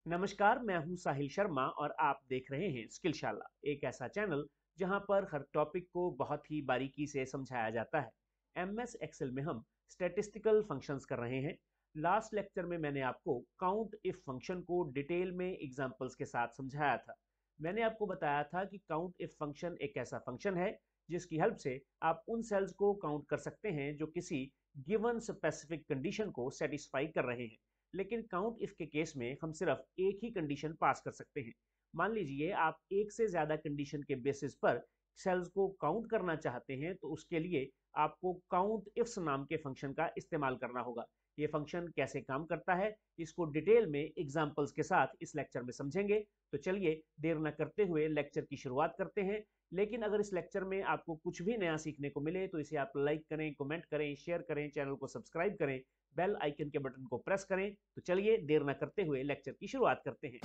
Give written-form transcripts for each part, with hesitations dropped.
नमस्कार, मैं हूं साहिल शर्मा और आप देख रहे हैं स्किलशाला, एक ऐसा चैनल जहां पर हर टॉपिक को बहुत ही बारीकी से समझाया जाता है। एमएस एक्सेल में हम स्टैटिस्टिकल फंक्शंस कर रहे हैं। लास्ट लेक्चर में मैंने आपको काउंट इफ फंक्शन को डिटेल में एग्जांपल्स के साथ समझाया था। मैंने आपको बताया था कि काउंट इफ फंक्शन एक ऐसा फंक्शन है जिसकी हेल्प से आप उन सेल्स को काउंट कर सकते हैं जो किसी गिवन स्पेसिफिक कंडीशन को सेटिस्फाई कर रहे हैं। लेकिन काउंट इफ के केस में हम सिर्फ एक ही कंडीशन पास कर सकते हैं। मान लीजिए आप एक से ज्यादा कंडीशन के बेसिस पर सेल्स को काउंट करना चाहते हैं, तो उसके लिए आपको काउंट इफ्स नाम के फंक्शन का इस्तेमाल करना होगा। ये फंक्शन कैसे काम करता है, इसको डिटेल में एग्जांपल्स के साथ इस लेक्चर में समझेंगे। तो चलिए देर न करते हुए लेक्चर की शुरुआत करते हैं। लेकिन अगर इस लेक्चर में आपको कुछ भी नया सीखने को मिले तो इसे आप लाइक करें, कमेंट करें, शेयर करें, चैनल को सब्सक्राइब करें, बेल आइकन के बटन को प्रेस करें। तो चलिए देर न करते हुए लेक्चर की शुरुआत करते हैं।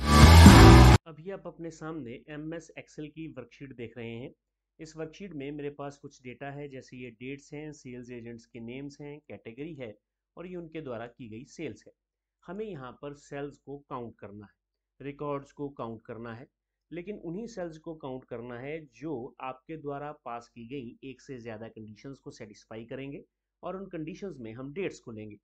अभी आप अपने सामने एमएस एक्सेल की वर्कशीट देख रहे हैं। इस वर्कशीट में मेरे पास कुछ डेटा है, जैसे ये डेट्स हैं, सेल्स एजेंट्स के नेम्स हैं, कैटेगरी है और ये उनके द्वारा की गई सेल्स है। हमें यहाँ पर सेल्स को काउंट करना है, रिकॉर्ड्स को काउंट करना है, लेकिन उन्हीं सेल्स को काउंट करना है जो आपके द्वारा पास की गई एक से ज़्यादा कंडीशंस को सेटिस्फाई करेंगे और उन कंडीशंस में हम डेट्स को लेंगे।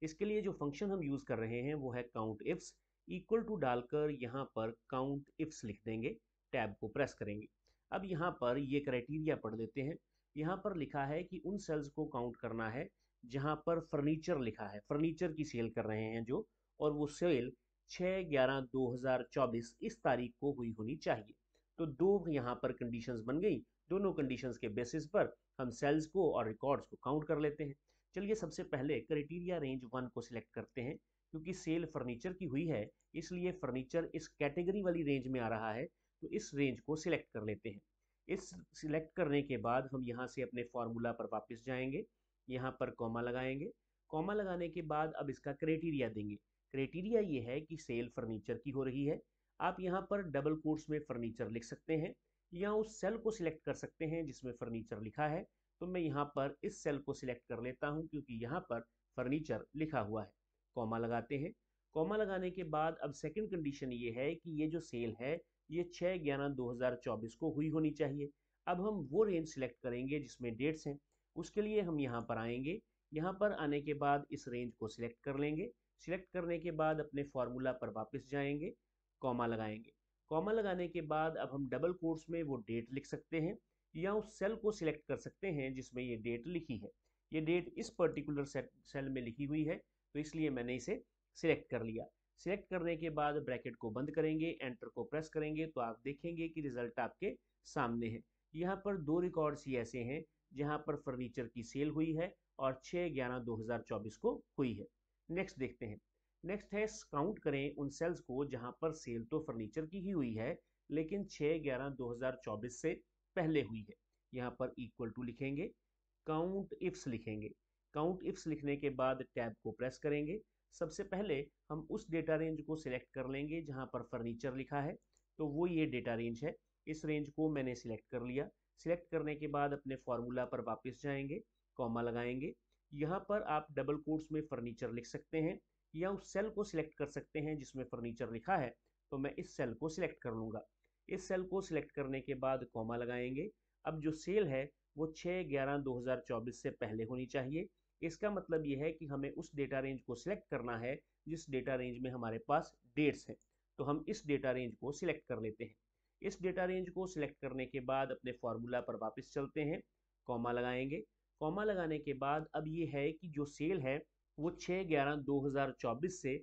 इसके लिए जो फंक्शन हम यूज़ कर रहे हैं वो है काउंट इफ्स। इक्वल टू डालकर यहाँ पर काउंट इफ्स लिख देंगे, टैब को प्रेस करेंगे। अब यहाँ पर ये क्राइटेरिया पढ़ लेते हैं। यहाँ पर लिखा है कि उन सेल्स को काउंट करना है जहाँ पर फर्नीचर लिखा है, फर्नीचर की सेल कर रहे हैं जो, और वो सेल 6/11/2024 इस तारीख को हुई होनी चाहिए। तो दो यहाँ पर कंडीशंस बन गई। दोनों कंडीशंस के बेसिस पर हम सेल्स को और रिकॉर्ड्स को काउंट कर लेते हैं। चलिए सबसे पहले क्राइटेरिया रेंज 1 को सिलेक्ट करते हैं। क्योंकि सेल फर्नीचर की हुई है इसलिए फर्नीचर इस कैटेगरी वाली रेंज में आ रहा है, तो इस रेंज को सिलेक्ट कर लेते हैं। इस सिलेक्ट करने के बाद हम यहाँ से अपने फॉर्मूला पर वापस जाएंगे, यहाँ पर कॉमा लगाएंगे। कॉमा लगाने के बाद अब इसका क्राइटेरिया देंगे। क्राइटेरिया ये है कि सेल फर्नीचर की हो रही है। आप यहाँ पर डबल कोट्स में फर्नीचर लिख सकते हैं या उस सेल को सिलेक्ट कर सकते हैं जिसमें फर्नीचर लिखा है। तो मैं यहाँ पर इस सेल को सिलेक्ट कर लेता हूँ क्योंकि यहाँ पर फर्नीचर लिखा हुआ है। कॉमा लगाते हैं। कॉमा लगाने के बाद अब सेकंड कंडीशन ये है कि ये जो सेल है ये 6/11/2024 को हुई होनी चाहिए। अब हम वो रेंज सिलेक्ट करेंगे जिसमें डेट्स हैं। उसके लिए हम यहाँ पर आएंगे। यहाँ पर आने के बाद इस रेंज को सिलेक्ट कर लेंगे। सिलेक्ट करने के बाद अपने फॉर्मूला पर वापस जाएंगे, कॉमा लगाएंगे। कॉमा लगाने के बाद अब हम डबल कोट्स में वो डेट लिख सकते हैं या उस सेल को सिलेक्ट कर सकते हैं जिसमें ये डेट लिखी है। ये डेट इस पर्टिकुलर सेल में लिखी हुई है, तो इसलिए मैंने इसे सिलेक्ट कर लिया। सिलेक्ट करने के बाद ब्रैकेट को बंद करेंगे, एंटर को प्रेस करेंगे, तो आप देखेंगे कि रिजल्ट आपके सामने है। यहाँ पर दो रिकॉर्ड्स ही ऐसे हैं जहाँ पर फर्नीचर की सेल हुई है और 6/11/2024 को हुई है। नेक्स्ट देखते हैं। नेक्स्ट है काउंट करें उन सेल्स को जहां पर सेल तो फर्नीचर की ही हुई है लेकिन 6/11/2024 से पहले हुई है। यहाँ पर इक्वल टू लिखेंगे, काउंट इफ्स लिखेंगे। काउंट इफ्स लिखने के बाद टैब को प्रेस करेंगे। सबसे पहले हम उस डेटा रेंज को सिलेक्ट कर लेंगे जहां पर फर्नीचर लिखा है, तो वो ये डेटा रेंज है। इस रेंज को मैंने सिलेक्ट कर लिया। सिलेक्ट करने के बाद अपने फॉर्मूला पर वापस जाएंगे, कॉमा लगाएंगे। यहाँ पर आप डबल कोट्स में फर्नीचर लिख सकते हैं या उस सेल को सिलेक्ट कर सकते हैं जिसमें फर्नीचर लिखा है। तो मैं इस सेल को सिलेक्ट कर लूँगा। इस सेल को सिलेक्ट करने के बाद कॉमा लगाएंगे। अब जो सेल है वो 6/11/2024 से पहले होनी चाहिए। इसका मतलब ये है कि हमें उस डेटा रेंज को सिलेक्ट करना है जिस डेटा रेंज में हमारे पास डेट्स हैं। तो हम इस डेटा रेंज को सिलेक्ट कर लेते हैं। इस डेटा रेंज को सिलेक्ट करने के बाद अपने फॉर्मूला पर वापस चलते हैं, कॉमा लगाएंगे। कॉमा लगाने के बाद अब ये है कि जो सेल है वो 6/11/2024 से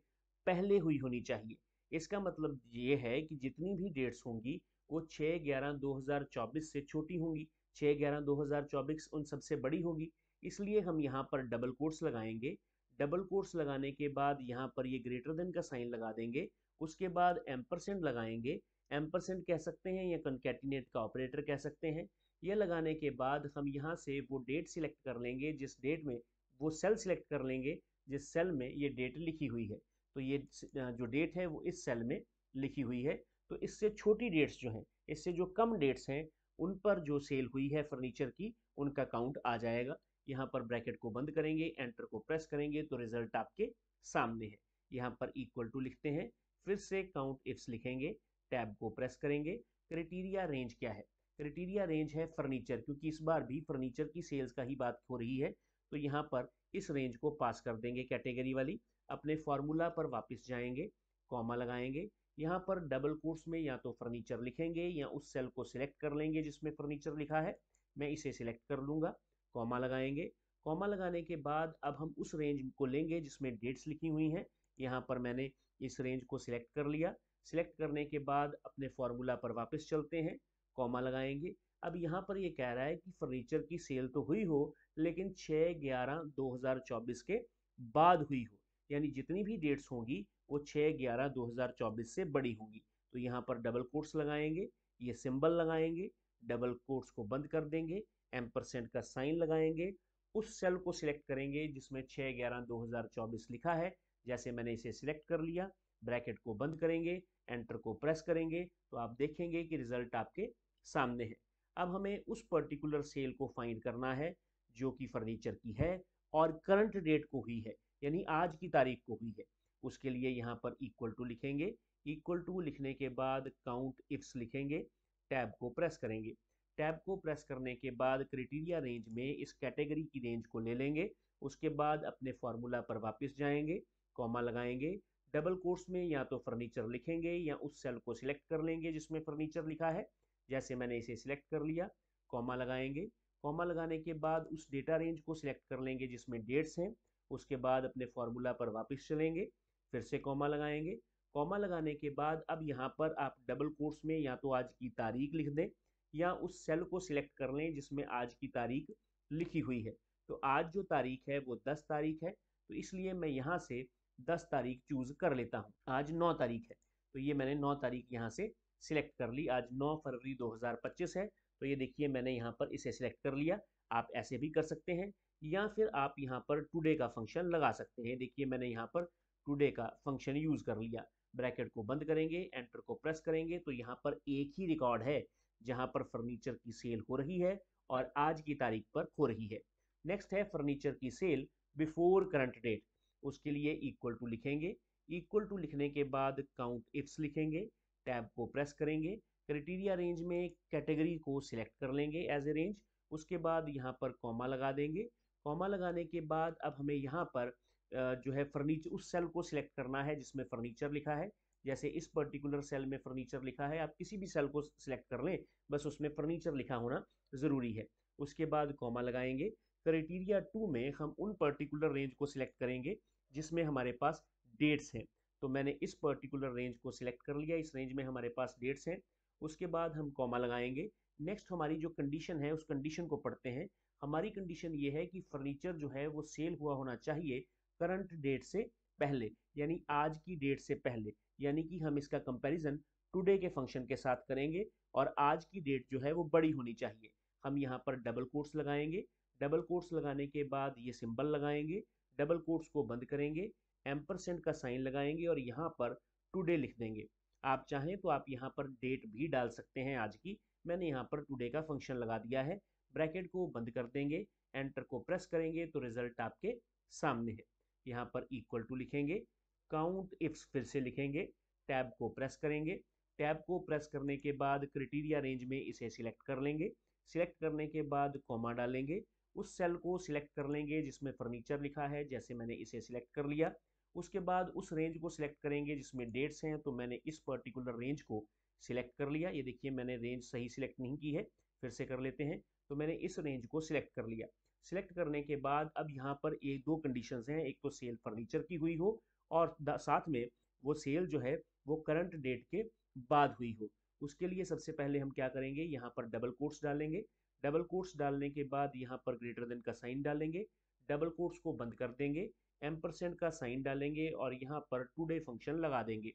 पहले हुई होनी चाहिए। इसका मतलब ये है कि जितनी भी डेट्स होंगी वो 6/11/2024 से छोटी होंगी, 6/11/2024 उन सबसे बड़ी होगी। इसलिए हम यहाँ पर डबल कोट्स लगाएंगे। डबल कोट्स लगाने के बाद यहाँ पर ये ग्रेटर देन का साइन लगा देंगे। उसके बाद एम्परसेंड लगाएंगे। एम्परसेंड कह सकते हैं या कंकैटिनेट का ऑपरेटर कह सकते हैं। ये लगाने के बाद हम यहाँ से वो डेट सिलेक्ट कर लेंगे जिस डेट में, वो सेल सिलेक्ट कर लेंगे जिस सेल में ये डेट लिखी हुई है। तो ये जो डेट है वो इस सेल में लिखी हुई है। तो इससे छोटी डेट्स जो हैं, इससे जो कम डेट्स हैं, उन पर जो सेल हुई है फर्नीचर की, उनका काउंट आ जाएगा। यहाँ पर ब्रैकेट को बंद करेंगे, एंटर को प्रेस करेंगे, तो रिजल्ट आपके सामने है। यहाँ पर इक्वल टू लिखते हैं, फिर से काउंट इफ्स लिखेंगे, टैब को प्रेस करेंगे। क्राइटेरिया रेंज क्या है? क्राइटेरिया रेंज है फर्नीचर, क्योंकि इस बार भी फर्नीचर की सेल्स का ही बात हो रही है, तो यहाँ पर इस रेंज को पास कर देंगे कैटेगरी वाली। अपने फॉर्मूला पर वापस जाएंगे, कॉमा लगाएंगे, यहाँ पर डबल कोट्स में या तो फर्नीचर लिखेंगे या उस सेल को सिलेक्ट कर लेंगे जिसमें फर्नीचर लिखा है। मैं इसे सिलेक्ट कर लूँगा, कॉमा लगाएंगे। कॉमा लगाने के बाद अब हम उस रेंज को लेंगे जिसमें डेट्स लिखी हुई हैं। यहाँ पर मैंने इस रेंज को सिलेक्ट कर लिया। सिलेक्ट करने के बाद अपने फॉर्मूला पर वापस चलते हैं, कॉमा लगाएंगे। अब यहाँ पर ये कह रहा है कि फर्नीचर की सेल तो हुई हो, लेकिन 6/11/2024 के बाद हुई हो, यानी जितनी भी डेट्स होंगी वो 6/11/2024 से बड़ी होंगी। तो यहाँ पर डबल कोट्स लगाएंगे, ये सिंबल लगाएंगे, डबल कोट्स को बंद कर देंगे, एम्परसेंड का साइन लगाएंगे, उस सेल को सिलेक्ट करेंगे जिसमें 6/11/2024 लिखा है। जैसे मैंने इसे सिलेक्ट कर लिया, ब्रैकेट को बंद करेंगे, एंटर को प्रेस करेंगे, तो आप देखेंगे कि रिजल्ट आपके सामने है। अब हमें उस पर्टिकुलर सेल को फाइंड करना है जो कि फर्नीचर की है और करंट डेट को हुई है, यानी आज की तारीख को हुई है। उसके लिए यहाँ पर इक्वल टू लिखेंगे, इक्वल टू लिखने के बाद काउंट इफ्स लिखेंगे, टैब को प्रेस करेंगे। टैब को प्रेस करने के बाद क्राइटेरिया रेंज में इस कैटेगरी की रेंज को ले लेंगे। उसके बाद अपने फॉर्मूला पर वापस जाएंगे, कॉमा लगाएंगे, डबल कोट्स में या तो फर्नीचर लिखेंगे या उस सेल को सिलेक्ट कर लेंगे जिसमें फर्नीचर लिखा है। जैसे मैंने इसे सिलेक्ट कर लिया, कॉमा लगाएंगे। कॉमा लगाने के बाद उस डेटा रेंज को सिलेक्ट कर लेंगे जिसमें डेट्स हैं। उसके बाद अपने फॉर्मूला पर वापस चलेंगे, फिर से कॉमा लगाएंगे। कॉमा लगाने के बाद अब यहाँ पर आप डबल कोट्स में या तो आज की तारीख लिख दें या उस सेल को सिलेक्ट कर लें जिसमें आज की तारीख लिखी हुई है। तो आज जो तारीख है वो 10 तारीख है, तो इसलिए मैं यहाँ से 10 तारीख चूज कर लेता हूँ। आज 9 तारीख है, तो ये मैंने 9 तारीख यहाँ से सिलेक्ट कर ली। आज 9 फरवरी 2025 है, तो ये देखिए मैंने यहाँ पर इसे सिलेक्ट कर लिया। आप ऐसे भी कर सकते हैं या फिर आप यहाँ पर टुडे का फंक्शन लगा सकते हैं। देखिए मैंने यहाँ पर टुडे का फंक्शन यूज कर लिया। ब्रैकेट को बंद करेंगे, एंटर को प्रेस करेंगे, तो यहाँ पर एक ही रिकॉर्ड है जहाँ पर फर्नीचर की सेल हो रही है और आज की तारीख पर हो रही है। नेक्स्ट है फर्नीचर की सेल बिफोर करंट डेट। उसके लिए इक्वल टू लिखेंगे, इक्वल टू लिखने के बाद काउंट इफ्स लिखेंगे, टैब को प्रेस करेंगे, क्राइटेरिया रेंज में कैटेगरी को सिलेक्ट कर लेंगे एज ए रेंज। उसके बाद यहाँ पर कॉमा लगा देंगे। कॉमा लगाने के बाद अब हमें यहाँ पर जो है फर्नीचर, उस सेल को सिलेक्ट करना है जिसमें फर्नीचर लिखा है। जैसे इस पर्टिकुलर सेल में फर्नीचर लिखा है, आप किसी भी सेल को सिलेक्ट कर लें, बस उसमें फर्नीचर लिखा होना ज़रूरी है। उसके बाद कॉमा लगाएंगे। क्राइटेरिया 2 में हम उन पर्टिकुलर रेंज को सिलेक्ट करेंगे जिसमें हमारे पास डेट्स हैं। तो मैंने इस पर्टिकुलर रेंज को सिलेक्ट कर लिया, इस रेंज में हमारे पास डेट्स हैं। उसके बाद हम कॉमा लगाएंगे। नेक्स्ट हमारी जो कंडीशन है उस कंडीशन को पढ़ते हैं। हमारी कंडीशन ये है कि फर्नीचर जो है वो सेल हुआ होना चाहिए करंट डेट से पहले, यानी आज की डेट से पहले। यानी कि हम इसका कंपैरिजन टुडे के फंक्शन के साथ करेंगे और आज की डेट जो है वो बड़ी होनी चाहिए। हम यहाँ पर डबल कोट्स लगाएंगे, डबल कोट्स लगाने के बाद ये सिंबल लगाएंगे, डबल कोट्स को बंद करेंगे, एम्परसेंड का साइन लगाएंगे और यहाँ पर टुडे लिख देंगे। आप चाहें तो आप यहाँ पर डेट भी डाल सकते हैं आज की, मैंने यहाँ पर टुडे का फंक्शन लगा दिया है। ब्रैकेट को बंद कर देंगे, एंटर को प्रेस करेंगे, तो रिजल्ट आपके सामने है। यहाँ पर इक्वल टू लिखेंगे, काउंट इफ्स फिर से लिखेंगे, टैब को प्रेस करेंगे। टैब को प्रेस करने के बाद क्राइटेरिया रेंज में इसे सिलेक्ट कर लेंगे। सिलेक्ट करने के बाद कॉमा डालेंगे, उस सेल को सिलेक्ट कर लेंगे जिसमें फर्नीचर लिखा है। जैसे मैंने इसे सिलेक्ट कर लिया। उसके बाद उस रेंज को सिलेक्ट करेंगे जिसमें डेट्स हैं, तो मैंने इस पर्टिकुलर रेंज को सिलेक्ट कर लिया। ये देखिए मैंने रेंज सही सिलेक्ट नहीं की है, फिर से कर लेते हैं। तो मैंने इस रेंज को सिलेक्ट कर लिया। सिलेक्ट करने के बाद अब यहाँ पर एक दो कंडीशंस हैं, एक तो सेल फर्नीचर की हुई हो और साथ में वो सेल जो है वो करंट डेट के बाद हुई हो। उसके लिए सबसे पहले हम क्या करेंगे, यहाँ पर डबल कोट्स डालेंगे। डबल कोट्स डालने के बाद यहाँ पर ग्रेटर देन का साइन डालेंगे, डबल कोट्स को बंद कर देंगे, एम्परसेंड का साइन डालेंगे और यहाँ पर टुडे फंक्शन लगा देंगे।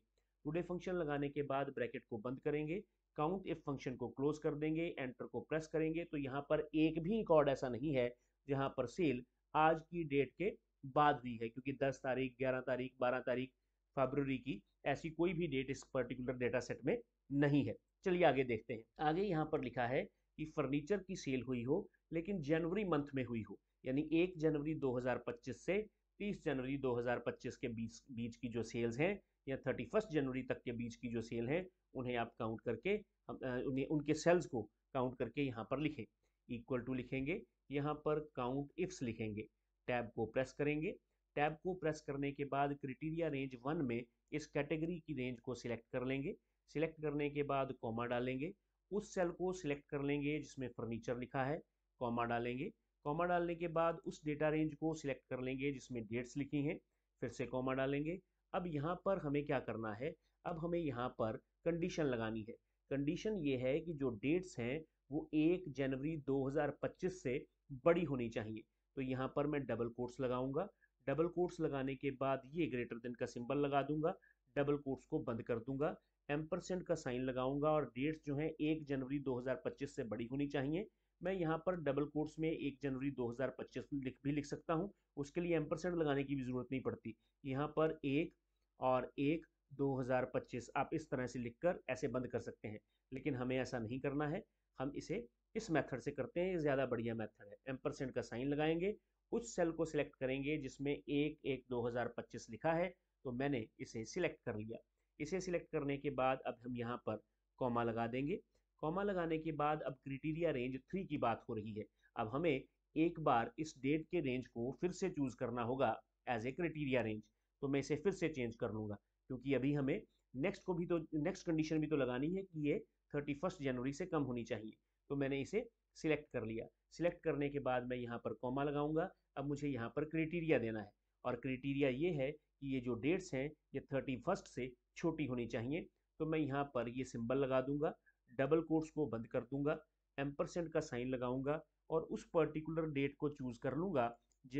टुडे फंक्शन लगाने के बाद ब्रैकेट को बंद करेंगे, काउंट इफ फंक्शन को क्लोज कर देंगे, एंटर को प्रेस करेंगे। तो यहाँ पर एक भी रिकॉर्ड ऐसा नहीं है जहाँ पर सेल आज की डेट के बाद हुई है, क्योंकि 10 तारीख, 11 तारीख, 12 तारीख फरवरी की ऐसी कोई भी डेट इस पर्टिकुलर डेटा सेट में नहीं है। चलिए आगे देखते हैं। आगे यहाँ पर लिखा है कि फर्नीचर की सेल हुई हो लेकिन जनवरी मंथ में हुई हो, यानी 1 जनवरी 2025 से 30 जनवरी 2025 के बीच की जो सेल्स हैं या 31 जनवरी तक के बीच की जो सेल है उन्हें आप काउंट करके उन्हें उनके सेल्स को काउंट करके यहाँ पर लिखें। इक्वल टू लिखेंगे, यहाँ पर काउंट इफ्स लिखेंगे, टैब को प्रेस करेंगे। टैब को प्रेस करने के बाद क्राइटेरिया रेंज 1 में इस कैटेगरी की रेंज को सिलेक्ट कर लेंगे। सिलेक्ट करने के बाद कॉमा डालेंगे, उस सेल को सिलेक्ट कर लेंगे जिसमें फर्नीचर लिखा है, कॉमा डालेंगे। कॉमा डालने के बाद उस डेटा रेंज को सिलेक्ट कर लेंगे जिसमें डेट्स लिखी हैं, फिर से कॉमा डालेंगे। अब यहाँ पर हमें क्या करना है, अब हमें यहाँ पर कंडीशन लगानी है। कंडीशन ये है कि जो डेट्स हैं वो 1 जनवरी 2025 से बड़ी होनी चाहिए। तो यहाँ पर मैं डबल कोट्स लगाऊंगा। डबल कोट्स लगाने के बाद ये ग्रेटर देन का सिंबल लगा दूंगा, डबल कोट्स को बंद कर दूंगा, एम्परसेंड का साइन लगाऊंगा और डेट्स जो है 1 जनवरी 2025 से बड़ी होनी चाहिए। मैं यहाँ पर डबल कोट्स में 1 जनवरी 2025 लिख सकता हूँ, उसके लिए एम्परसेंड लगाने की भी जरूरत नहीं पड़ती। यहाँ पर 1 और 1 2025 आप इस तरह से लिखकर ऐसे बंद कर सकते हैं, लेकिन हमें ऐसा नहीं करना है। हम इसे इस मेथड से करते हैं, ये ज़्यादा बढ़िया मेथड है। एम्परसेंड का साइन लगाएंगे, उस सेल को सिलेक्ट करेंगे जिसमें 1/1/2025 लिखा है, तो मैंने इसे सिलेक्ट कर लिया। इसे सिलेक्ट करने के बाद अब हम यहाँ पर कॉमा लगा देंगे। कॉमा लगाने के बाद अब क्राइटेरिया रेंज 3 की बात हो रही है। अब हमें एक बार इस डेट के रेंज को फिर से चूज करना होगा एज ए क्राइटेरिया रेंज, तो मैं इसे फिर से चेंज कर लूँगा, क्योंकि अभी हमें नेक्स्ट कंडीशन भी तो लगानी है कि ये 31 जनवरी से कम होनी चाहिए। तो मैंने इसे सिलेक्ट कर लिया। सिलेक्ट करने के बाद मैं यहाँ पर कॉमा लगाऊंगा। अब मुझे यहाँ पर क्राइटेरिया देना है, और क्राइटेरिया ये है कि ये जो डेट्स हैं ये 31 से छोटी होनी चाहिए। तो मैं यहाँ पर ये सिंबल लगा दूंगा, डबल कोट्स को बंद कर दूंगा, एम्परसेंड का साइन लगाऊंगा और उस पर्टिकुलर डेट को चूज कर लूंगा,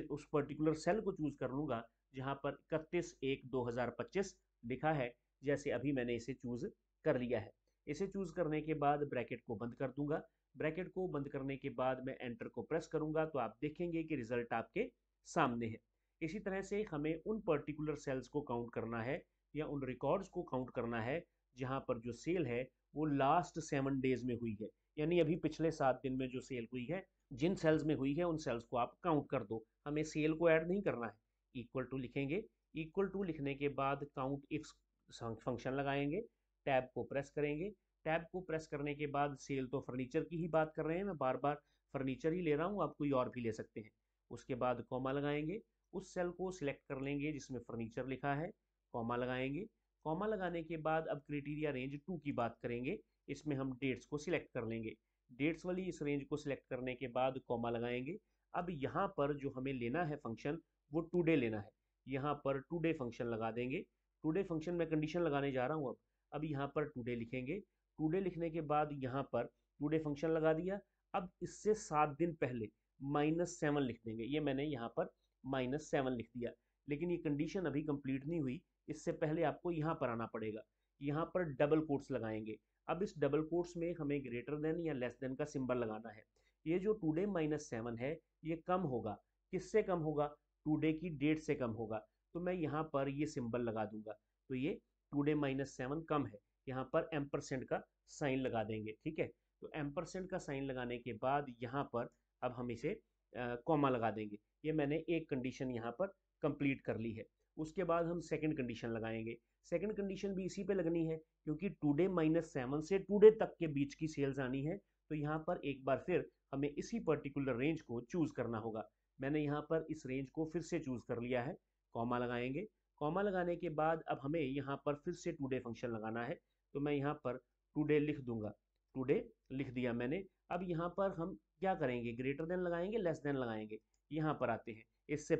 उस पर्टिकुलर सेल को चूज कर लूंगा जहां पर 31/1/2025 लिखा है, जैसे अभी मैंने इसे चूज कर लिया है। इसे चूज करने के बाद ब्रैकेट को बंद कर दूंगा। ब्रैकेट को बंद करने के बाद मैं एंटर को प्रेस करूंगा तो आप देखेंगे कि रिजल्ट आपके सामने है। इसी तरह से हमें उन पर्टिकुलर सेल्स को काउंट करना है या उन रिकॉर्ड्स को काउंट करना है जहां पर जो सेल है वो लास्ट 7 डेज में हुई है, यानी अभी पिछले 7 दिन में जो सेल हुई है, जिन सेल्स में हुई है उन सेल्स को आप काउंट कर दो, हमें सेल को ऐड नहीं करना है। इक्वल टू लिखेंगे, इक्वल टू लिखने के बाद काउंट इफ फंक्शन लगाएंगे, टैब को प्रेस करेंगे। टैब को प्रेस करने के बाद सेल तो फर्नीचर की ही बात कर रहे हैं, मैं बार बार फर्नीचर ही ले रहा हूँ, आप कोई और भी ले सकते हैं। उसके बाद कॉमा लगाएंगे, उस सेल को सिलेक्ट कर लेंगे जिसमें फर्नीचर लिखा है, कॉमा लगाएंगे। कॉमा लगाने के बाद अब क्राइटेरिया रेंज 2 की बात करेंगे, इसमें हम डेट्स को सिलेक्ट कर लेंगे। डेट्स वाली इस रेंज को सिलेक्ट करने के बाद कॉमा लगाएंगे। अब यहाँ पर जो हमें लेना है फंक्शन वो टुडे लेना है, यहाँ पर टुडे फंक्शन लगा देंगे। टुडे फंक्शन में कंडीशन लगाने जा रहा हूँ। अब यहाँ पर टुडे लिखेंगे, टुडे लिखने के बाद यहाँ पर टुडे फंक्शन लगा दिया। अब इससे 7 दिन पहले -7 लिख देंगे, ये मैंने यहाँ पर -7 लिख दिया, लेकिन ये कंडीशन अभी कंप्लीट नहीं हुई, इससे पहले आपको यहाँ पर आना पड़ेगा। यहाँ पर डबल कोट्स लगाएंगे। अब इस डबल कोट्स में हमें ग्रेटर देन या लेस देन का सिंबल लगाना है। ये जो टुडे -7 है ये कम होगा, किससे कम होगा, टुडे की डेट से कम होगा। तो मैं यहाँ पर ये सिंबल लगा दूंगा, तो ये टुडे -7 कम है, यहाँ पर एम्परसेंड का साइन लगा देंगे। ठीक है, तो एम्परसेंड का साइन लगाने के बाद यहाँ पर अब हम इसे कॉमा लगा देंगे। ये मैंने एक कंडीशन यहाँ पर कंप्लीट कर ली है। उसके बाद हम सेकंड कंडीशन लगाएंगे। सेकंड कंडीशन भी इसी पे लगनी है, क्योंकि टुडे -7 से टुडे तक के बीच की सेल्स आनी है, तो यहाँ पर एक बार फिर हमें इसी पर्टिकुलर रेंज को चूज करना होगा। मैंने यहाँ पर इस रेंज को फिर से चूज कर लिया है, कॉमा लगाएंगे। कॉमा लगाने के बाद अब हमें यहाँ पर फिर से टुडे फंक्शन लगाना है, तो मैं यहाँ पर टुडे लिख दूंगा, टुडे लिख दिया मैंने। अब यहाँ पर हम क्या करेंगे, ग्रेटर देन लगाएंगे, लेस देन लगाएंगे। यहाँ पर आते हैं, इससे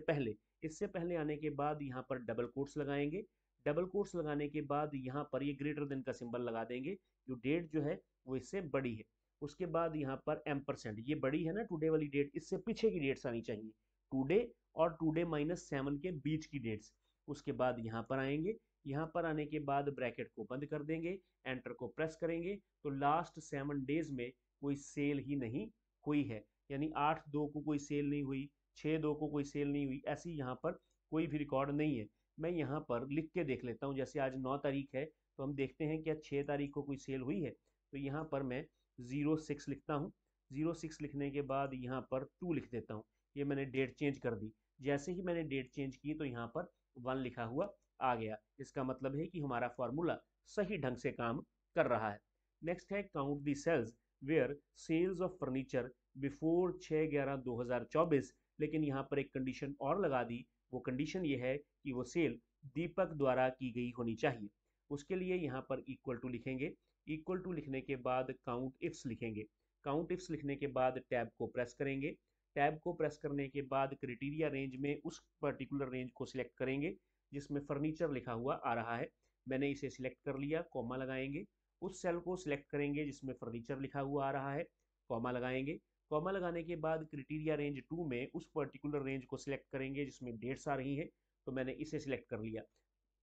पहले आने के बाद यहाँ पर डबल कोट्स लगाएंगे। डबल कोट्स लगाने के बाद यहाँ पर ये ग्रेटर देन का सिंबल लगा देंगे, जो डेट जो है वो इससे बड़ी है। उसके बाद यहाँ पर एम्परसेंड, ये बड़ी है ना टुडे वाली डेट, इससे पीछे की डेट्स आनी चाहिए, टुडे और टुडे -7 के बीच की डेट्स। उसके बाद यहाँ पर आएंगे, यहाँ पर आने के बाद ब्रैकेट को बंद कर देंगे, एंटर को प्रेस करेंगे, तो लास्ट 7 डेज में कोई सेल ही नहीं हुई है, यानी 8/2 को कोई सेल नहीं हुई, 6/2 को कोई सेल नहीं हुई, ऐसी यहाँ पर कोई भी रिकॉर्ड नहीं है। मैं यहाँ पर लिख के देख लेता हूँ, जैसे आज 9 तारीख है तो हम देखते हैं क्या 6 तारीख को कोई सेल हुई है। तो यहाँ पर मैं 06 लिखता हूँ। 06 लिखने के बाद यहाँ पर 2 लिख देता हूँ, ये मैंने डेट चेंज कर दी। जैसे ही मैंने डेट चेंज की तो यहाँ पर 1 लिखा हुआ आ गया। इसका मतलब है कि हमारा फॉर्मूला सही ढंग से काम कर रहा है। नेक्स्ट है count the cells where cells of furniture before 6/11/2024, लेकिन यहाँ पर एक कंडीशन और लगा दी। वो कंडीशन ये है कि वो सेल दीपक द्वारा की गई होनी चाहिए। उसके लिए यहाँ पर इक्वल टू लिखेंगे। इक्वल टू लिखने के बाद काउंट इफ्स लिखेंगे। काउंट इफ्स लिखने के बाद टैब को प्रेस करेंगे। टैब को प्रेस करने के बाद क्राइटेरिया रेंज में उस पर्टिकुलर रेंज को सिलेक्ट करेंगे जिसमें फर्नीचर लिखा हुआ आ रहा है। मैंने इसे सिलेक्ट कर लिया, कॉमा लगाएंगे। उस सेल को सिलेक्ट करेंगे जिसमें फर्नीचर लिखा हुआ आ रहा है, कॉमा लगाएंगे। कॉमा लगाने के बाद क्राइटेरिया रेंज 2 में उस पर्टिकुलर रेंज को सिलेक्ट करेंगे जिसमें डेट्स आ रही हैं, तो मैंने इसे सिलेक्ट कर लिया।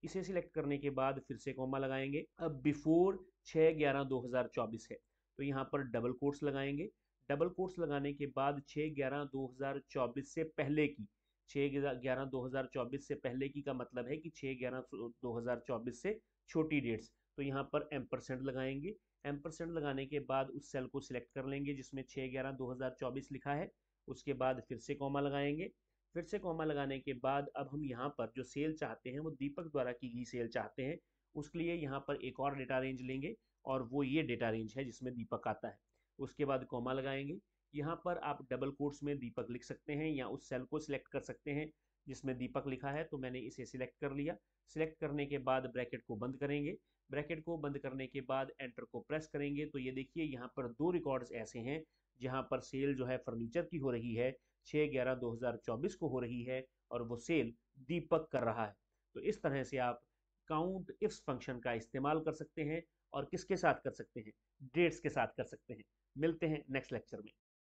इसे सिलेक्ट करने के बाद फिर से कॉमा लगाएंगे। अब बिफोर 6/11/2024 है, तो यहाँ पर डबल कोट्स लगाएंगे। डबल कोट्स लगाने के बाद 6/11/2024 से पहले की, 6/11/2024 से पहले की का मतलब है कि 6/11/2024 से छोटी डेट्स, तो यहाँ पर एम्परसेंड लगाएंगे। एम्परसेंड लगाने के बाद उस सेल को सिलेक्ट कर लेंगे जिसमें 6/11/2024 लिखा है। उसके बाद फिर से कॉमा लगाएंगे। फिर से कॉमा लगाने के बाद अब हम यहाँ पर जो सेल चाहते हैं वो दीपक द्वारा की गई सेल चाहते हैं। उसके लिए यहाँ पर एक और डेटा रेंज लेंगे और वो ये डेटा रेंज है जिसमें दीपक आता है। उसके बाद कॉमा लगाएंगे। यहाँ पर आप डबल कोट्स में दीपक लिख सकते हैं या उस सेल को सिलेक्ट कर सकते हैं जिसमें दीपक लिखा है, तो मैंने इसे सिलेक्ट कर लिया। सिलेक्ट करने के बाद ब्रैकेट को बंद करेंगे। ब्रैकेट को बंद करने के बाद एंटर को प्रेस करेंगे, तो ये देखिए यहाँ पर दो रिकॉर्ड्स ऐसे हैं जहाँ पर सेल जो है फर्नीचर की हो रही है, 6/11/2024 को हो रही है और वो सेल दीपक कर रहा है। तो इस तरह से आप काउंट इफ्स फंक्शन का इस्तेमाल कर सकते हैं और किसके साथ कर सकते हैं, डेट्स के साथ कर सकते हैं। मिलते हैं नेक्स्ट लेक्चर में।